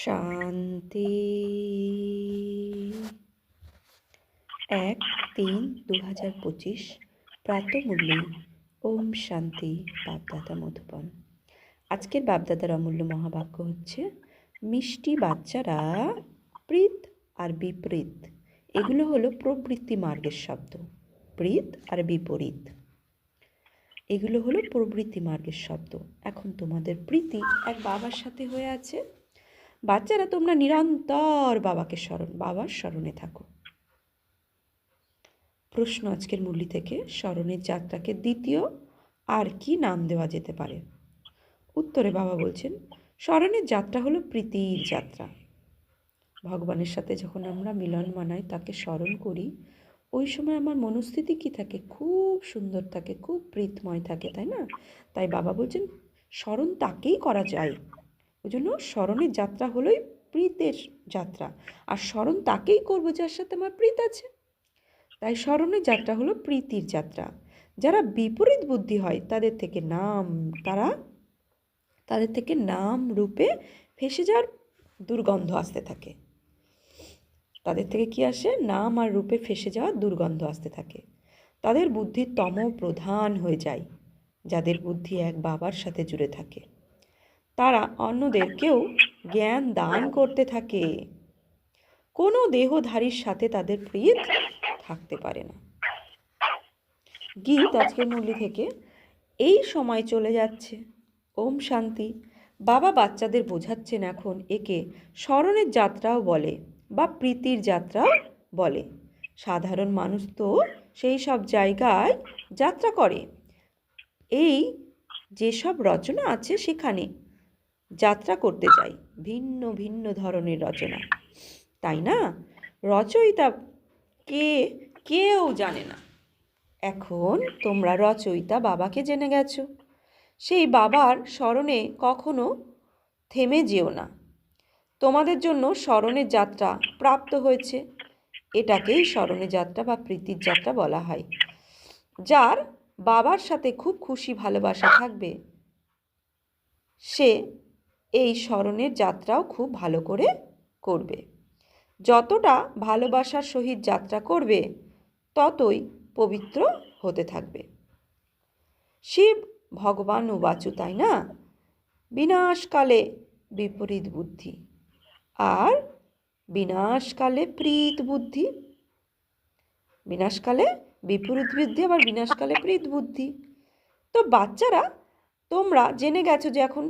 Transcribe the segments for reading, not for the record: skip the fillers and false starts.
শান্তি। 1-3-2025 প্রাতঃমূল্যে। ওম শান্তি। বাপদাদা মধুবন। আজকের বাপদাদার অমূল্য মহাবাক্য হচ্ছে, মিষ্টি বাচ্চারা প্রীত আর বিপরীত, এগুলো হলো প্রবৃত্তি মার্গের শব্দ। প্রীত আর বিপরীত এগুলো হলো প্রবৃত্তি মার্গের শব্দ। এখন তোমাদের প্রীতি এক বাবার সাথে হয়ে আছে। বাচ্চারা তোমরা নিরন্তর বাবার স্মরণে থাকো। প্রশ্ন আজকের মুরলি থেকে, স্মরণের যাত্রাকে দ্বিতীয় আর কি নাম দেওয়া যেতে পারে? উত্তরে বাবা বলছেন, স্মরণের যাত্রা হলো প্রীতির যাত্রা। ভগবানের সাথে যখন আমরা মিলন মানাই, তাকে স্মরণ করি, ওই সময় আমার মনস্থিতি কী থাকে? খুব সুন্দর থাকে, খুব প্রীতময় থাকে, তাই না? তাই বাবা বলছেন স্মরণ তাকেই করা যায়। ওই জন্য স্মরণের যাত্রা হলোই প্রীতের যাত্রা, আর স্মরণ তাকেই করবো যার সাথে আমার প্রীত আছে। তাই স্মরণের যাত্রা হলো প্রীতির যাত্রা। যারা বিপরীত বুদ্ধি হয় তাদের থেকে নাম রূপে ফেসে যাওয়ার দুর্গন্ধ আসতে থাকে। তাদের থেকে কি আসে? নাম আর রূপে ফেসে যাওয়ার দুর্গন্ধ আসতে থাকে। তাদের বুদ্ধি তম প্রধান হয়ে যায়। যাদের বুদ্ধি এক বাবার সাথে জুড়ে থাকে, তারা অন্যদেরকেও জ্ঞান দান করতে থাকে। কোনো দেহধারীর সাথে তাদের প্রীত থাকতে পারে না। গীত আজকের মুরলি থেকে, এই সময় চলে যাচ্ছে। ওম শান্তি। বাবা বাচ্চাদের বোঝাচ্ছেন এখন একে স্মরণের যাত্রাও বলে বা প্রীতির যাত্রাও বলে। সাধারণ মানুষ তো সেই সব জায়গায় যাত্রা করে। এই যেসব রচনা আছে সেখানে যাত্রা করতে যাই, ভিন্ন ভিন্ন ধরনের রচনা, তাই না? রচয়িতা কেউ জানে না। এখন তোমরা রচয়িতা বাবাকে জেনে গেছো। সেই বাবার স্মরণে কখনো থেমে যেও না। তোমাদের জন্য স্মরণের যাত্রা প্রাপ্ত হয়েছে। এটাকেই স্মরণের যাত্রা বা প্রীতির যাত্রা বলা হয়। যার বাবার সাথে খুব খুশি ভালোবাসা থাকবে, সে এই স্মরণের যাত্রাও খুব ভালো করে করবে। যতটা ভালোবাসার সহিত যাত্রা করবে, ততই পবিত্র হতে থাকবে। শিব ভগবান উবাচু, তাই না? বিনাশকালে বিপরীত বুদ্ধি আর বিনাশকালে প্রীত বুদ্ধি। বিনাশকালে বিপরীত বুদ্ধি, আবার বিনাশকালে প্রীত বুদ্ধি। তো বাচ্চারা, তোমরা জেনে গেছো যে এখন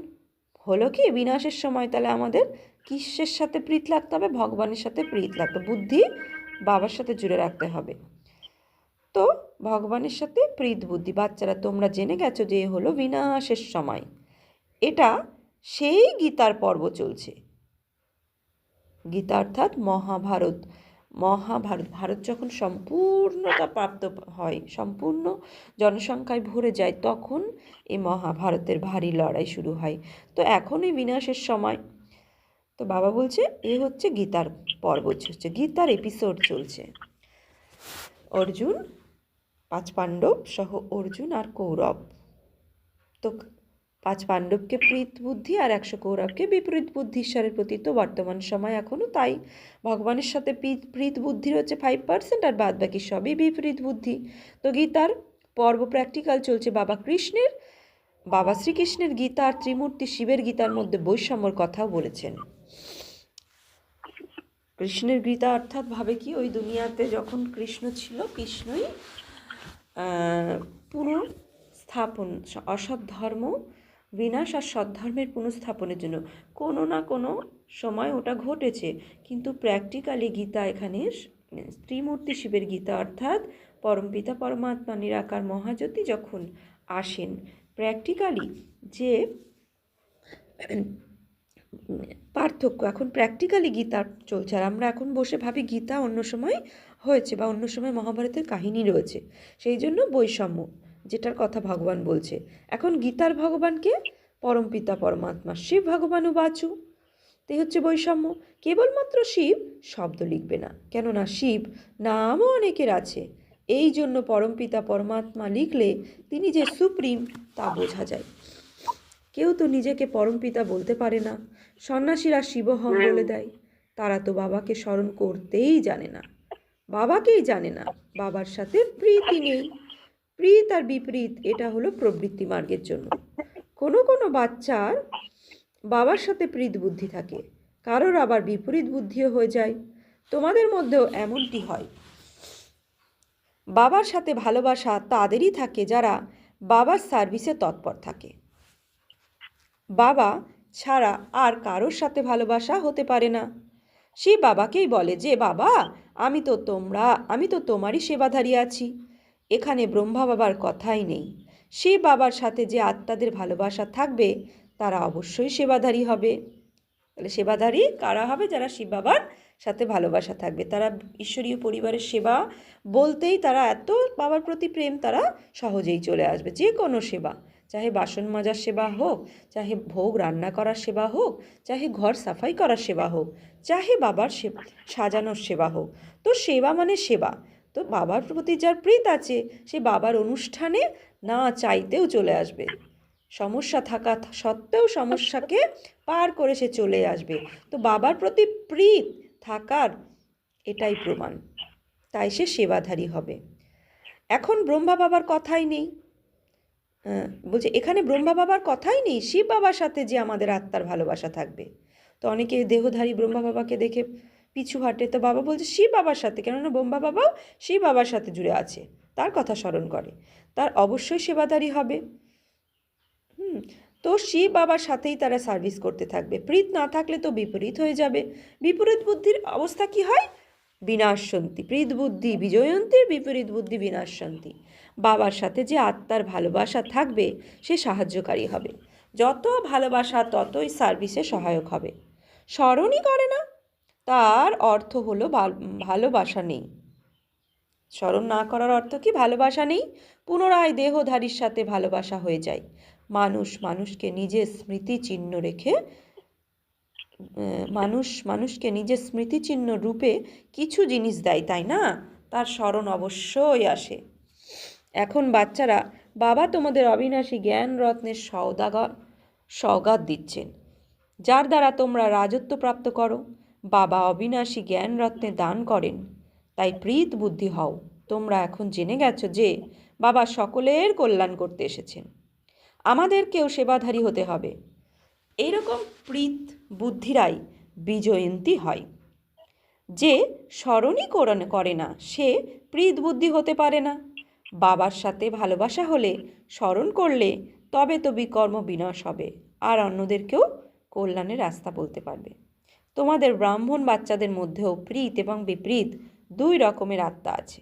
হলো কি, বিনাশের সময় তাহলে আমাদের কিসের সাথে প্রীত রাখতে হবে? ভগবানের সাথে প্রীত রাখতে, বুদ্ধি বাবার সাথে জুড়ে রাখতে হবে। তো ভগবানের সাথে প্রীত বুদ্ধি, বাচ্চারা তোমরা জেনে গেছো যে হলো বিনাশের সময়। এটা সেই গীতার পর্ব চলছে। গীতা অর্থাৎ মহাভারত। ভারত যখন সম্পূর্ণতা প্রাপ্ত হয়, সম্পূর্ণ জনসংখ্যায় ভরে যায়, তখন এই মহাভারতের ভারী লড়াই শুরু হয়। তো এখন এই বিনাশের সময়। তো বাবা বলছে এ হচ্ছে গীতার পর্ব চলছে, গীতার এপিসোড চলছে। অর্জুন, 5 পাণ্ডব সহ অর্জুন আর কৌরব, তো 5 পাণ্ডবকে প্রীত বুদ্ধি আর 100 কৌরবকে বিপরীত বুদ্ধি ঈশ্বরের প্রতি। তো বর্তমান সময় এখনও তাই, ভগবানের সাথে প্রীত বুদ্ধির হচ্ছে 5% আর বাদ বাকি সবই বিপরীত বুদ্ধি। তো গীতার পর্ব প্র্যাকটিক্যাল চলছে। বাবা শ্রীকৃষ্ণের গীতা আর ত্রিমূর্তি শিবের গীতার মধ্যে বৈষম্যর কথাও বলেছেন। কৃষ্ণের গীতা অর্থাৎ ভাবে কি, ওই দুনিয়াতে যখন কৃষ্ণ ছিল, কৃষ্ণই পুনঃস্থাপন, অসৎ ধর্ম বিনাশ আর সদ্ধর্মের পুনঃস্থাপনের জন্য কোনো না কোনো সময় ওটা ঘটেছে। কিন্তু প্র্যাকটিক্যালি গীতা এখানে ত্রিমূর্তি শিবের গীতা অর্থাৎ পরমপিতা পরমাত্মা নিরাকার মহাজ্যোতি যখন আসেন, প্র্যাকটিক্যালি যে পার্থক্য, এখন প্র্যাকটিক্যালি গীতা চলছে। আর আমরা এখন বসে ভাবি গীতা অন্য সময় হয়েছে বা অন্য সময় মহাভারতের কাহিনী রয়েছে, সেই জন্য বৈষম্য, যেটার কথা ভগবান বলছে। এখন গীতার ভগবানকে পরমপিতা পরমাত্মা শিব ভগবান উবাচু, তাই হচ্ছে বৈষম্য। কেবলমাত্র শিব শব্দ লিখবে না, কেননা শিব নামও অনেকের আছে। এই জন্য পরমপিতা পরমাত্মা লিখলে তিনি যে সুপ্রিম তা বোঝা যায়। কেউ তো নিজেকে পরমপিতা বলতে পারে না। সন্ন্যাসীরা শিবহং বলে দেয়। তারা তো বাবাকে স্মরণ করতেই জানে না, বাবাকেই জানে না। বাবার সাথে প্রীতি নেই। প্রীত আর বিপরীত, এটা হলো প্রবৃত্তি মার্গের জন্য। কোনো কোনো বাচ্চার বাবার সাথে প্রীত বুদ্ধি থাকে, কারোর আবার বিপরীত বুদ্ধিও হয়ে যায়। তোমাদের মধ্যেও এমনটি হয়। বাবার সাথে ভালোবাসা তাদেরই থাকে যারা বাবার সার্ভিসে তৎপর থাকে। বাবা ছাড়া আর কারোর সাথে ভালোবাসা হতে পারে না। সে বাবাকেই বলে যে, বাবা আমি তো তোমারই সেবাধারী আছি। এখানে ব্রহ্মা বাবার কথাই নেই। সে বাবার সাথে যে আত্মাদের ভালোবাসা থাকবে তারা অবশ্যই সেবাধারী হবে। তাহলে সেবাধারী কারা হবে? যারা শিব বাবার সাথে ভালোবাসা থাকবে। তারা ঈশ্বরীয় পরিবারের সেবা বলতেই তারা এত বাবার প্রতি প্রেম, তারা সহজেই চলে আসবে। যে কোনো সেবা, চাহে বাসন মাজার সেবা হোক, চাহে ভোগ রান্না করার সেবা হোক, চাহে ঘর সাফাই করার সেবা হোক, চাহে বাবার সাজানোর সেবা হোক। তো সেবা মানে সেবা। তো বাবার প্রতি যার প্রীত আছে সে বাবার অনুষ্ঠানে না চাইতেও চলে আসবে। সমস্যা থাকা সত্ত্বেও সমস্যাকে পার করে সে চলে আসবে। তো বাবার প্রতি প্রীত থাকার এটাই প্রমাণ। তাই সে সেবাধারী হবে। এখন ব্রহ্মা বাবার কথাই নেই। বলছে এখানে ব্রহ্মা বাবার কথাই নেই, শিব বাবার সাথে যে আমাদের আত্মার ভালোবাসা থাকবে। তো অনেকে দেহধারী ব্রহ্মা বাবাকে দেখে পিছু হাঁটে। তো বাবা বলছে শিব বাবার সাথে, কেননা ব্রহ্মা বাবাও শিব বাবার সাথে জুড়ে আছে, তার কথা স্মরণ করে, তার অবশ্যই সেবাধারী হবে। তো শিব বাবার সাথেই তারা সার্ভিস করতে থাকবে। প্রীত না থাকলে তো বিপরীত হয়ে যাবে। বিপরীত বুদ্ধির অবস্থা কি হয়? বিনাশন্তি। প্রীত বুদ্ধি বিজয়ন্তী, বিপরীত বুদ্ধি বিনাশন্তি। বাবার সাথে যে আত্মার ভালোবাসা থাকবে সে সাহায্যকারী হবে। যত ভালোবাসা ততই সার্ভিসে সহায়ক হবে। স্মরণই করে না, তার অর্থ হলো ভালোবাসা নেই। স্মরণ না করার অর্থ কি? ভালোবাসা নেই। পুনরায় দেহধারীর সাথে ভালোবাসা হয়ে যায়। মানুষকে নিজের স্মৃতিচিহ্ন রেখে মানুষকে নিজের স্মৃতিচিহ্ন রূপে কিছু জিনিস দেয়, তাই না? তার স্মরণ অবশ্যই আসে। এখন বাচ্চারা, বাবা তোমাদের অবিনাশী জ্ঞান রত্নের সওগাত দিচ্ছেন, যার দ্বারা তোমরা রাজত্ব প্রাপ্ত করো। বাবা অবিনাশী জ্ঞান রত্নে দান করেন, তাই প্রীত বুদ্ধি হও। তোমরা এখন জেনে গেছো যে বাবা সকলের কল্যাণ করতে এসেছেন, আমাদেরকেও সেবাধারী হতে হবে। এইরকম প্রীত বুদ্ধিরাই বিজয়ন্তী হয়। যে স্মরণই করে না সে প্রীত বুদ্ধি হতে পারে না। বাবার সাথে ভালোবাসা হলে, স্মরণ করলে তবে তো বিকর্ম বিনাশ হবে, আর অন্যদেরকেও কল্যাণের রাস্তা বলতে পারবে। তোমাদের ব্রাহ্মণ বাচ্চাদের মধ্যেও প্রীত এবং বিপরীত দুই রকমের আত্মা আছে।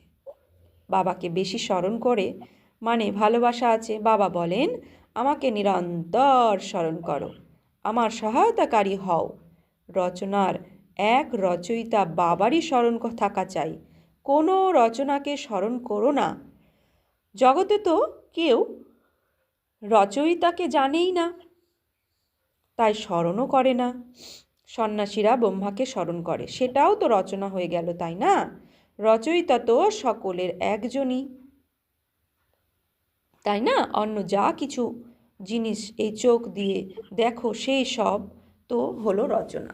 বাবাকে বেশি স্মরণ করে মানে ভালোবাসা আছে। বাবা বলেন, আমাকে নিরন্তর স্মরণ করো, আমার সহায়তাকারী হও। রচনার এক রচয়িতা বাবারই স্মরণ থাকা চাই। কোনো রচনাকে স্মরণ করো না। জগতে তো কেউ রচয়িতাকে জানেই না, তাই স্মরণও করে না। সন্ন্যাসীরা ব্রহ্মাকে স্মরণ করে, সেটাও তো রচনা হয়ে গেল, তাই না? রচয়িতা তো সকলের একজনই, তাই না? অন্য যা কিছু জিনিস এই চোখ দিয়ে দেখো সেই সব তো হলো রচনা।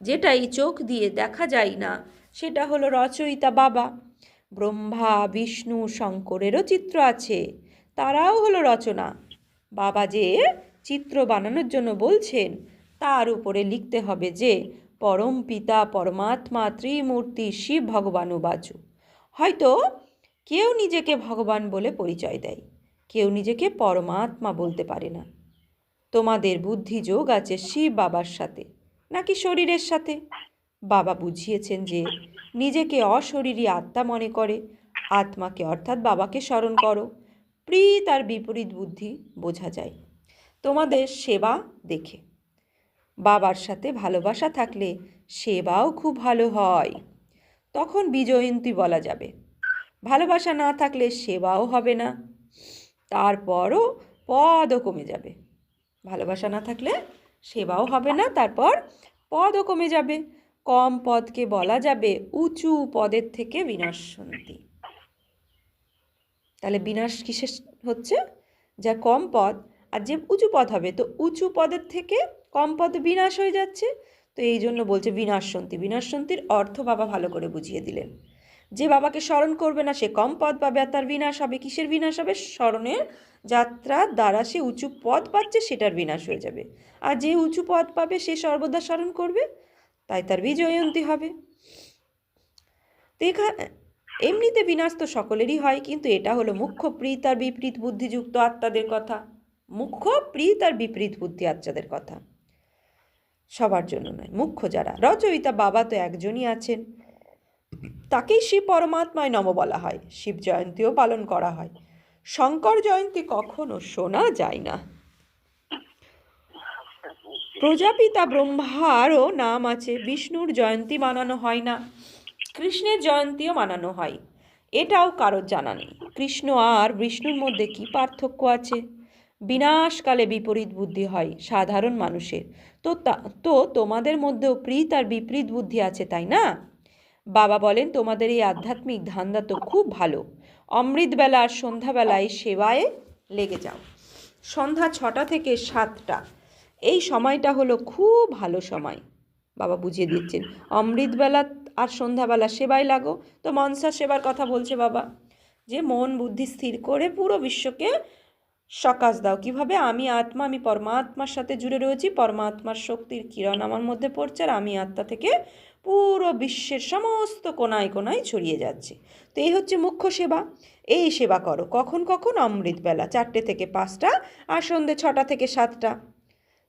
যেটা এই চোখ দিয়ে দেখা যায় না সেটা হলো রচয়িতা বাবা। ব্রহ্মা বিষ্ণু শঙ্করেরও চিত্র আছে, তারাও হলো রচনা। বাবা যে চিত্র বানানোর জন্য বলছেন তার উপরে লিখতে হবে যে পরম পিতা পরমাত্মা ত্রিমূর্তি শিব ভগবান বাচু। হয়তো কেউ নিজেকে ভগবান বলে পরিচয় দেয়, কেউ নিজেকে পরমাত্মা বলতে পারে না। তোমাদের বুদ্ধি যোগ আছে শিব বাবার সাথে নাকি শরীরের সাথে? বাবা বুঝিয়েছেন যে নিজেকে অশরীরী আত্মা মনে করে আত্মাকে অর্থাৎ বাবাকে স্মরণ করো। প্রীত আর বিপরীত বুদ্ধি বোঝা যায় তোমাদের সেবা দেখে। বাবার সাথে ভালোবাসা থাকলে সেবাও খুব ভালো হয়, তখন বিজয়ন্তী বলা যাবে। ভালোবাসা না থাকলে সেবাও হবে না, তারপরও পদও কমে যাবে। ভালোবাসা না থাকলে সেবাও হবে না, তারপর পদও কমে যাবে। কম পদকে বলা যাবে উঁচু পদের থেকে বিনাশন্তি। তাহলে বিনাশ কিসের হচ্ছে? যা কম পদ আর যে উঁচু পদ হবে, তো উঁচু পদের থেকে কম পদ বিনাশ হয়ে যাচ্ছে। তো এই জন্য বলছে বিনাশন্তি। বিনাশন্তির অর্থ বাবা ভালো করে বুঝিয়ে দিলেন। যে বাবাকে স্মরণ করবে না সে কম পদ পাবে, আর তার বিনাশ হবে। কিসের বিনাশ হবে? স্মরণের যাত্রার দ্বারা সে উঁচু পদ পাচ্ছে, সেটার বিনাশ হয়ে যাবে। আর যে উঁচু পদ পাবে সে সর্বদা স্মরণ করবে, তাই তার বিজয়ন্তী হবে। তো এমনিতে বিনাশ তো সকলেরই হয়, কিন্তু এটা হলো মুখ্য প্রীত আর বিপরীত বুদ্ধিযুক্ত আত্মাদের কথা। মুখ্য প্রীত আর বিপরীত বুদ্ধি আত্মাদের কথা, সবার জন্য নয়। মুখ্য যারা রচয়িতা বাবা তো একজনই আছেন, তাকেই শিব পরমাত্মায় নম বলা হয়। শিব জয়ন্তীও পালন করা হয়। শঙ্কর জয়ন্তী কখনো শোনা যায় না। প্রজাপিতা ব্রহ্মারও নাম আছে। বিষ্ণুর জয়ন্তী মানানো হয় না, কৃষ্ণের জয়ন্তীও মানানো হয়। এটাও কারোর জানা নেই। কৃষ্ণ আর বিষ্ণুর মধ্যে কি পার্থক্য আছে? বিনাশকালে বিপরীত বুদ্ধি হয় সাধারণ মানুষের। তো তোমাদের মধ্যেও প্রীত আর বিপরীত বুদ্ধি আছে, তাই না? বাবা বলেন, তোমাদের এই আধ্যাত্মিক ধান্দা তো খুব ভালো। অমৃতবেলা আর সন্ধ্যাবেলায় সেবায় লেগে যাও। সন্ধ্যা 6টা থেকে 7টা, এই সময়টা হলো খুব ভালো সময়। বাবা বুঝিয়ে দিচ্ছেন, অমৃতবেলা আর সন্ধ্যাবেলা সেবায় লাগো। তো মনসা সেবার কথা বলছে বাবা, যে মন বুদ্ধি স্থির করে পুরো বিশ্বকে সকাশ দাও। কিভাবে? আমি আত্মা, আমি পরমাত্মার সাথে জুড়ে রয়েছি, পরমাত্মার শক্তির কিরণ আমার মধ্যে পড়ছে, আর আমি আত্মা থেকে পুরো বিশ্বের সমস্ত কোনায় কোনায় ছড়িয়ে যাচ্ছে। তো এই হচ্ছে মুখ্য সেবা। এই সেবা করো কখন কখন? অমৃতবেলা 4টে থেকে 5টা, আর সন্ধ্যে 6টা থেকে 7টা।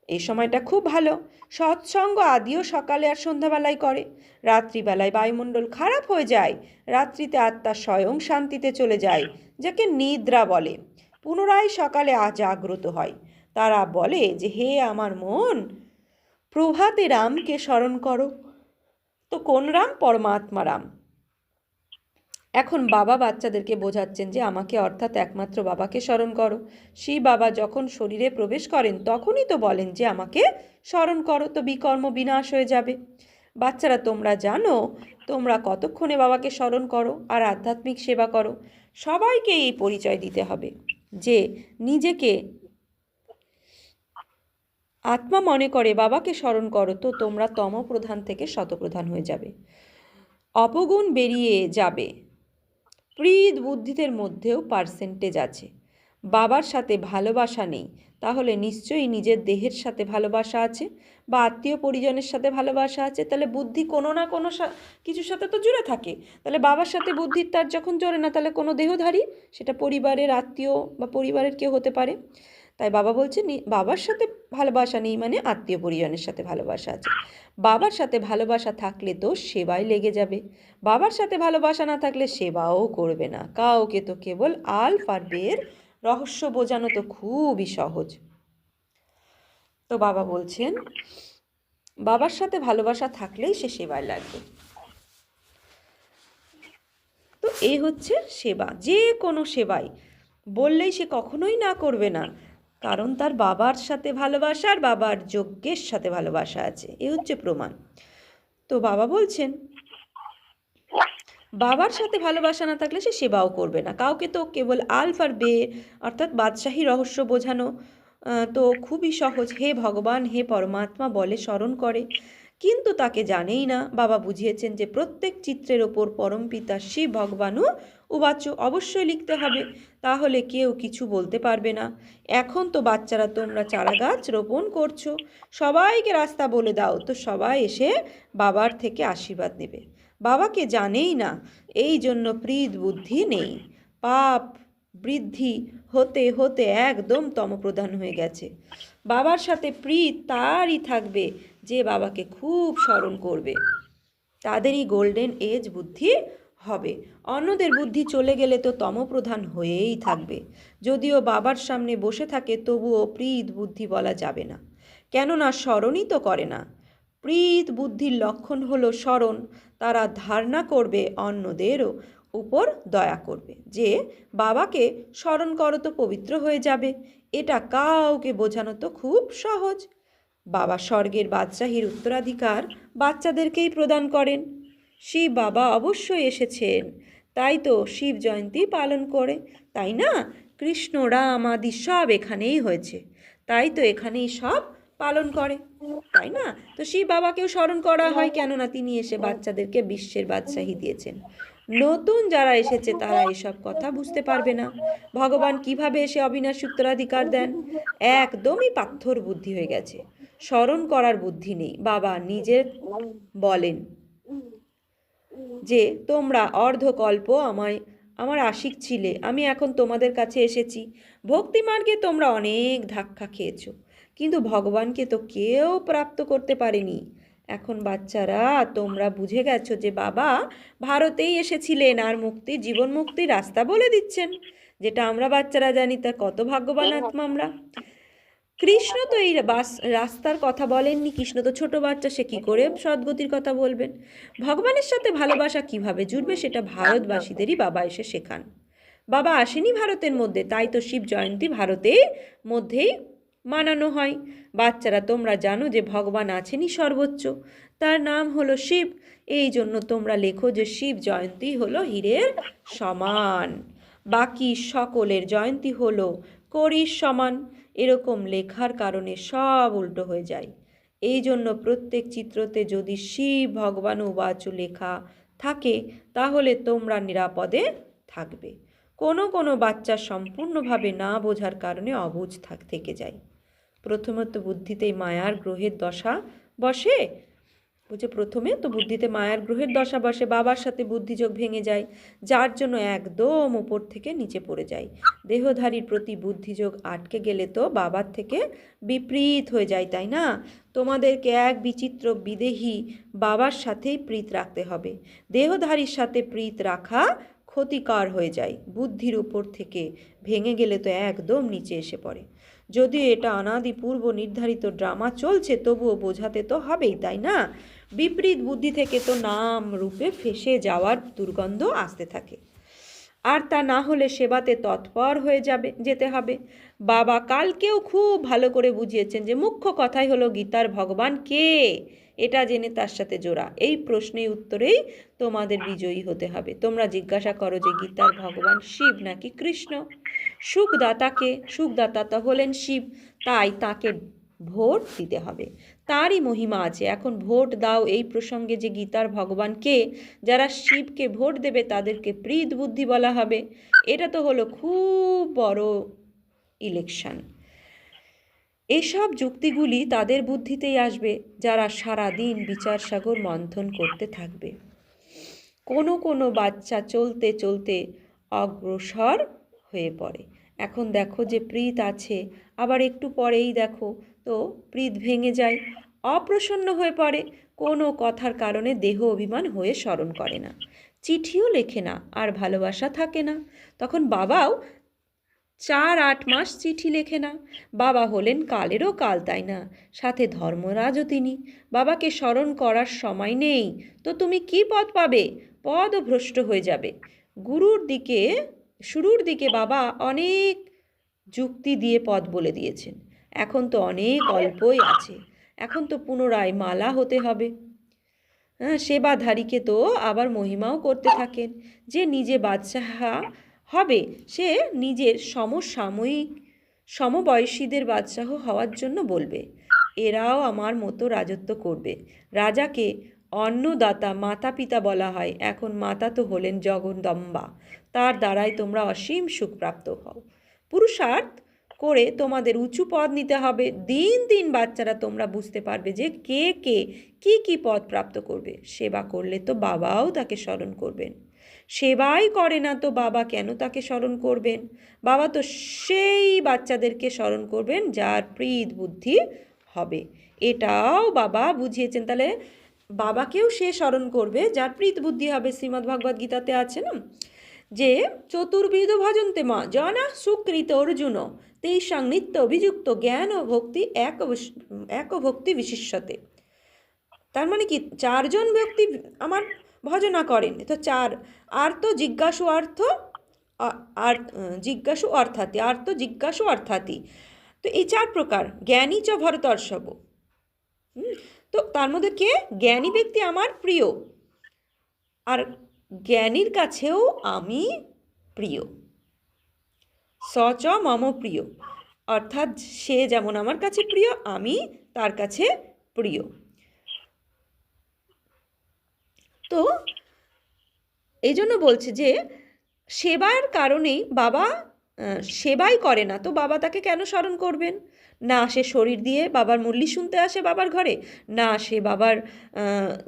এই সময়টা খুব ভালো। সৎসঙ্গ আদিও সকালে আর সন্ধ্যাবেলায় করে। রাত্রিবেলায় বায়ুমণ্ডল খারাপ হয়ে যায়, রাত্রিতে আত্মা স্বয়ং শান্তিতে চলে যায়, যাকে নিদ্রা বলে। পুনরায় সকালে জাগ্রত হয়। তারা বলে যে, হে আমার মন, প্রভাতে রামকে স্মরণ করো। তো কোন রাম? পরমাত্মা রাম। এখন বাবা বাচ্চাদেরকে বোঝাচ্ছেন যে আমাকে, অর্থাৎ একমাত্র বাবাকে স্মরণ করো। শিব বাবা যখন শরীরে প্রবেশ করেন তখনই তো বলেন যে আমাকে স্মরণ করো, তো বিকর্ম বিনাশ হয়ে যাবে। বাচ্চারা, তোমরা জানো তোমরা কতক্ষণে বাবাকে স্মরণ করো আর আধ্যাত্মিক সেবা করো। সবাইকে এই পরিচয় দিতে হবে যে নিজেকে আত্মা মনে করে বাবাকে স্মরণ করো, তো তোমরা তমপ্রধান থেকে শতপ্রধান হয়ে যাবে, অপগুণ বেরিয়ে যাবে। প্রীত বুদ্ধিদের মধ্যেও পার্সেন্টেজ আছে। বাবার সাথে ভালোবাসা নেই, তাহলে নিশ্চয়ই নিজের দেহের সাথে ভালোবাসা আছে, বা আত্মীয় পরিজনের সাথে ভালোবাসা আছে। তাহলে বুদ্ধি কোনো না কোনো কিছুর সাথে তো জুড়ে থাকে। তাহলে বাবার সাথে বুদ্ধির তার যখন জোরে না, তাহলে কোনো দেহধারী, সেটা পরিবারের আত্মীয় বা পরিবারের কেউ হতে পারে। তাই বাবা বলছে বাবার সাথে ভালোবাসা নেই মানে আত্মীয় পরিজনের সাথে ভালোবাসা আছে। বাবার সাথে ভালোবাসা থাকলে তো সেবায় লেগে যাবে, বাবার সাথে ভালোবাসা না থাকলে সেবাও করবে না। কাউকে তো কেবল আলফার বের রহস্য বোঝানো তো খুবই সহজ। তো বাবা বলছেন বাবার সাথে ভালোবাসা থাকলেই সে সেবায় লাগবে। তো এই হচ্ছে সেবা। যে কোনো সেবায় বললেই সে কখনোই না করবে না, কারণ তার বাবার সাথে ভালোবাসা আর বাবার যজ্ঞের সাথে ভালোবাসা আছে। এ হচ্ছে প্রমাণ। তো বাবা বলছেন বাবার সাথে ভালোবাসা না থাকলে সে সেবাও করবে না। কাউকে তো কেবল আলফ আর বে অর্থাৎ বাদশাহী রহস্য বোঝানো তো খুবই সহজ। হে ভগবান, হে পরমাত্মা বলে স্মরণ করে, কিন্তু তাকে জানেই না। বাবা বুঝিয়েছেন যে প্রত্যেক চিত্রের ওপর পরমপিতা শিব ভগবানও উবাচ অবশ্যই লিখতে হবে, তাহলে কেউ কিছু বলতে পারবে না। এখন তো বাচ্চারা তোমরা চারা গাছ রোপণ করছো, সবাইকে রাস্তা বলে দাও, তো সবাই এসে বাবার থেকে আশীর্বাদ নেবে। বাবাকে জানেই না, এই জন্য প্রীত বুদ্ধি নেই। পাপ বৃদ্ধি হতে হতে একদম তমপ্রধান হয়ে গেছে। বাবার সাথে প্রীত তারই থাকবে যে বাবাকে খুব স্মরণ করবে, তাদেরই গোল্ডেন এজ বুদ্ধি হবে। অন্যদের বুদ্ধি চলে গেলে তো তমপ্রধান হয়েই থাকবে। যদিও বাবার সামনে বসে থাকে তবুও প্রীত বুদ্ধি বলা যাবে না, কেননা স্মরণই তো করে না। প্রীত বুদ্ধির লক্ষণ হলো স্মরণ। তারা ধারণা করবে অন্যদেরও উপর দয়া করবে, যে বাবাকে স্মরণ করো তো পবিত্র হয়ে যাবে। এটা কাউকে বোঝানো তো খুব সহজ। বাবা স্বর্গের বাদশাহীর উত্তরাধিকার বাচ্চাদেরকেই প্রদান করেন। শিব বাবা অবশ্যই এসেছেন, তাই তো শিব জয়ন্তী পালন করে, তাই না? কৃষ্ণ রাম আদি সব এখানেই হয়েছে, তাই তো এখানেই সব পালন করে, তাই না? তো শিব বাবাকেও স্মরণ করা হয়, কেননা তিনি এসে বাচ্চাদেরকে বিশ্বের বাদশাহী দিয়েছেন। নতুন যারা এসেছে তারা এসব কথা বুঝতে পারবে না। ভগবান কিভাবে এসে অবিনাশী উত্তরাধিকার দেন? একদমই পাথর বুদ্ধি হয়ে গেছে, স্মরণ করার বুদ্ধি নেই। বাবা নিজে বলেন যে তোমরা অর্ধকল্প আমার আশিক ছিলে, আমি এখন তোমাদের কাছে এসেছি। ভক্তিমার্গে তোমরা অনেক ধাক্কা খেয়েছো, কিন্তু ভগবানকে তো কেউ প্রাপ্ত করতে পারেনি। এখন বাচ্চারা তোমরা বুঝে গেছো যে বাবা ভারতেই এসেছিলেন আর জীবন মুক্তির রাস্তা বলে দিচ্ছেন, যেটা আমরা বাচ্চারা জানি। তা কত ভাগ্যবান আত্মা আমরা। কৃষ্ণ তো এই রাস্তার কথা বলেননি, কৃষ্ণ তো ছোট বাচ্চা, সে কি করে সদ্গতির কথা বলবেন? ভগবানের সাথে ভালোবাসা কিভাবে জুড়বে সেটা ভারতবাসীদেরই বাবা এসে শেখান। বাবা আসেনি ভারতের মধ্যে, তাই তো শিব জয়ন্তী ভারতের মধ্যেই মানানো হয়। বাচ্চারা তোমরা জানো যে ভগবান আছেনই সর্বোচ্চ, তার নাম হলো শিব। এই জন্য তোমরা লেখো যে শিব জয়ন্তী হলো হীরের সমান, বাকি সকলের জয়ন্তী হলো কড়ির সমান। এরকম লেখার কারণে সব উল্টো হয়ে যায়। এই জন্য প্রত্যেক চিত্রতে যদি শিব ভগবান উবাচ লেখা থাকে তাহলে তোমরা নিরাপদে থাকবে। কোনো কোনো বাচ্চা সম্পূর্ণভাবে না বোঝার কারণে অবুঝ থেকে যায়। প্রথমত বুদ্ধিতে মায়ার গ্রহের দশা বসে, প্রথমে তো বুদ্ধিতে মায়ার গ্রহের দশা বসে, বাবার সাথে বুদ্ধিযোগ ভেঙে যায়, যার জন্য একদম উপর থেকে নিচে পড়ে যায়। দেহধারীর প্রতি বুদ্ধিযোগ আটকে গেলে তো বাবার থেকে বিপরীত হয়ে যায়, তাই না? তোমাদেরকে এক বিচিত্র বিদেহী বাবার সাথেই প্রীত রাখতে হবে। দেহধারীর সাথে প্রীত রাখা ক্ষতিকর হয়ে যায়, বুদ্ধির উপর থেকে ভেঙে গেলে তো একদম নিচে এসে পড়ে। যদিও এটা অনাদি পূর্ব নির্ধারিত ড্রামা চলছে, তবুও বোঝাতে তো হবেই, তাই না? বিপরীত বুদ্ধি থেকে তো নাম রূপে ফেসে যাওয়ার দুর্গন্ধ আসতে থাকে, আর তা না হলে সেবাতে তৎপর হয়ে যেতে হবে। বাবা কালকেও খুব ভালো করে বুঝিয়েছেন যে মুখ্য কথাই হলো গীতার ভগবান কে, এটা জেনে তার সাথে জোড়া। এই প্রশ্নের উত্তরেই তোমাদের বিজয়ী হতে হবে। তোমরা জিজ্ঞাসা করো যে গীতার ভগবান শিব নাকি কৃষ্ণ? সুখদাতা তো হলেন শিব, তাই তাকে ভোট দিতে হবে, তারই মহিমা আছে। এখন ভোট দাও এই প্রসঙ্গে যে গীতার ভগবান কে, যারা শিবকে ভোট দেবে তাদেরকে প্রীত বুদ্ধি বলা হবে। এটা তো হলো খুব বড় ইলেকশন। এসব যুক্তিগুলি তাদের বুদ্ধিতেই আসবে যারা সারা দিন বিচার সাগর মন্থন করতে থাকবে। কোনো কোনো বাচ্চা চলতে চলতে অগ্রসর হয়ে পড়ে। এখন দেখো যে প্রীত আছে, আবার একটু পরেই দেখো তো প্রীত ভেঙে যায়, অপ্রসন্ন হয়ে পড়ে, কোনো কথার কারণে দেহ অভিমান হয়ে স্মরণ করে না, চিঠিও লেখে না, আর ভালোবাসা থাকে না। তখন বাবাও 4-8 মাস চিঠি লেখে না। বাবা হলেন কালেরও কাল, তাই না? সাথে ধর্মরাজও তিনি। বাবাকে স্মরণ করার সময় নেই তো তুমি কি পদ পাবে? পদও ভ্রষ্ট হয়ে যাবে। শুরুর দিকে বাবা অনেক যুক্তি দিয়ে পদ বলে দিয়েছেন, এখন তো অনেক অল্পই আছে। এখন তো পুনরায় মালা হতে হবে। সেবাধারীকে তো আবার মহিমাও করতে থাকেন। যে নিজে বাদশাহ হবে সে নিজের সমবয়সীদের বাদশাহ হওয়ার জন্য বলবে, এরাও আমার মতো রাজত্ব করবে। রাজাকে অন্নদাতা মাতা পিতা বলা হয়, এখন মাতা তো হলেন জগদম্বা, তার দ্বারাই তোমরা অসীম সুখপ্রাপ্ত হও। পুরুষার্থ করে তোমাদের উঁচু পদ নিতে হবে। দিন দিন বাচ্চারা তোমরা বুঝতে পারবে যে কে কে কি পদ প্রাপ্ত করবে। সেবা করলে তো বাবাও তাকে স্মরণ করবেন, সেবাই করে না তো বাবা কেন তাকে স্মরণ করবেন? বাবা তো সেই বাচ্চাদেরকে স্মরণ করবেন যার প্রীত বুদ্ধি হবে। এটাও বাবা বুঝিয়েছেন। তাহলে বাবাকেও সে স্মরণ করবে যার প্রীত বুদ্ধি হবে। শ্রীমদ্ ভগবদ্ গীতাতে আছে না যে চতুর্বিধ ভজন্তে মা জনা সুকৃত অর্জুন তেষাং নিত্য অভিযুক্ত জ্ঞান ও ভক্তি এক ভক্তি বিশিষ্যতে। তার মানে কি 4 জন ব্যক্তি আমার ভজনা করেন, তো 4 আর্ত জিজ্ঞাসু অর্থাতি। তো এই 4 প্রকার জ্ঞানী চ ভরতর্ষভ। তো তার মধ্যে কে জ্ঞানী ব্যক্তি আমার প্রিয়, আর জ্ঞানীর কাছেও আমি প্রিয়। স চ মম প্রিয়, অর্থাৎ সে যেমন আমার কাছে প্রিয়, আমি তার কাছে প্রিয়। তো এই জন্য বলছে যে সেবার কারণেই বাবা সেবাই করে না, তো বাবা তাকে কেন স্মরণ করবেন? না সে শরীর দিয়ে বাবার মুরলি শুনতে আসে বাবার ঘরে, না সে বাবার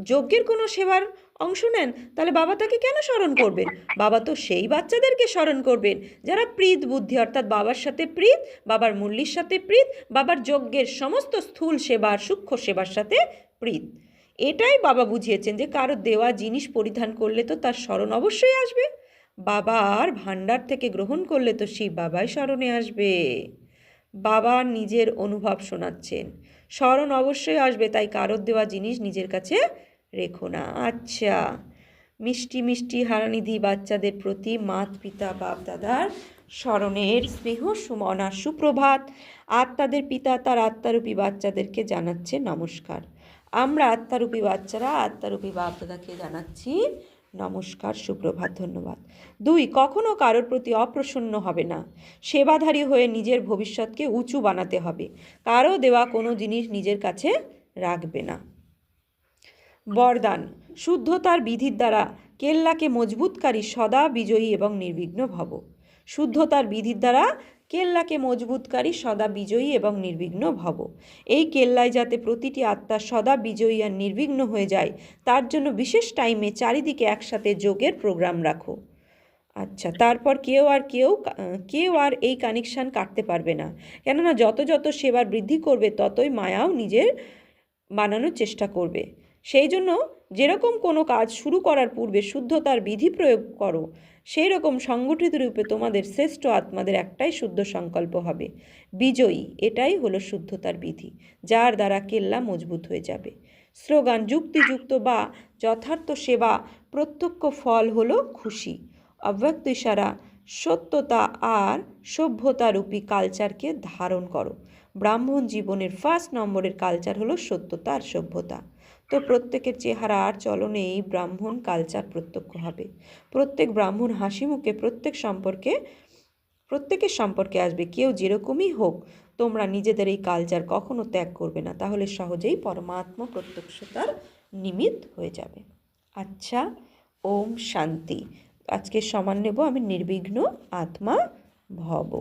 যজ্ঞের কোনো সেবার অংশ নেন, তাহলে বাবা তাকে কেন স্মরণ করবেন? বাবা তো সেই বাচ্চাদেরকে স্মরণ করবেন যারা প্রীত বুদ্ধি, অর্থাৎ বাবার সাথে প্রীত, বাবার মুরলির সাথে প্রীত, বাবার যজ্ঞের সমস্ত স্থূল সেবার সূক্ষ্ম সেবার সাথে প্রীত। এটাই বাবা বুঝিয়েছেন যে কারো দেওয়া জিনিস পরিধান করলে তো তার স্মরণ অবশ্যই আসবে, বাবার ভাণ্ডার থেকে গ্রহণ করলে তো সেই বাবাই স্মরণে আসবে। বাবা নিজের অনুভব শোনাচ্ছেন, স্মরণ অবশ্যই আসবে, তাই কারোর দেওয়া জিনিস নিজের কাছে রেখো না। আচ্ছা, মিষ্টি মিষ্টি হারানিধি বাচ্চাদের প্রতি মাত পিতা বাপ দাদার স্মরণের স্নেহ সুমনা সুপ্রভাত। আত্মাদের পিতা তার আত্মারূপী বাচ্চাদেরকে জানাচ্ছে নমস্কার। আমরা আত্মারূপী বাচ্চারা আত্মারূপী বাপ দাদাকে জানাচ্ছি নমস্কার, সুপ্রভাত, ধন্যবাদ। 2, কখনো কারোর প্রতি অপ্রসন্ন হবে না। সেবাধারী হয়ে নিজের ভবিষ্যৎকে উঁচু বানাতে হবে। কারো দেওয়া কোনো জিনিস নিজের কাছে রাখবে না। বরদান, শুদ্ধতার বিধির দ্বারা কেল্লাকে মজবুতকারী সদা বিজয়ী এবং নির্বিঘ্ন ভব। শুদ্ধতার বিধির দ্বারা কেল্লাকে মজবুতকারী সদা বিজয়ী এবং নির্বিঘ্ন ভব। এই কেল্লায় যাতে প্রতিটি আত্মা সদা বিজয়ী আর নির্বিঘ্ন হয়ে যায়, তার জন্য বিশেষ টাইমে চারিদিকে একসাথে যোগের প্রোগ্রাম রাখো। আচ্ছা, তারপর কেউ আর এই কানেকশান কাটতে পারবে না, কেননা যত যত সেবার বৃদ্ধি করবে ততই মায়াও নিজের বানানোর চেষ্টা করবে। সেই জন্য যেরকম কোনো কাজ শুরু করার পূর্বে শুদ্ধতার বিধি প্রয়োগ করো, সেই রকম সংগঠিত রূপে তোমাদের শ্রেষ্ঠ আত্মাদের একটাই শুদ্ধ সংকল্প হবে, বিজয়ী। এটাই হলো শুদ্ধতার বিধি, যার দ্বারা কেল্লা মজবুত হয়ে যাবে। স্লোগান, যুক্তিযুক্ত বা যথার্থ সেবা প্রত্যক্ষ ফল হলো খুশি। অব্যক্ত ইশারা, সত্যতা আর সভ্যতারূপী কালচারকে ধারণ করো। ব্রাহ্মণ জীবনের 1 নম্বরের কালচার হলো সত্যতা আর সভ্যতা। তো প্রত্যেকের চেহারা আর চলনে এই ব্রাহ্মণ কালচার প্রত্যক্ষ হবে। প্রত্যেক ব্রাহ্মণ হাসি মুখে প্রত্যেকের সম্পর্কে আসবে। কেউ যেরকমই হোক, তোমরা নিজেদের এই কালচার কখনো ত্যাগ করবে না, তাহলে সহজেই পরমাত্মা প্রত্যক্ষতার নিমিত্ত হয়ে যাবে। আচ্ছা, ওম শান্তি। আজকে সমান নেব আমি নির্বিঘ্ন আত্মা ভব।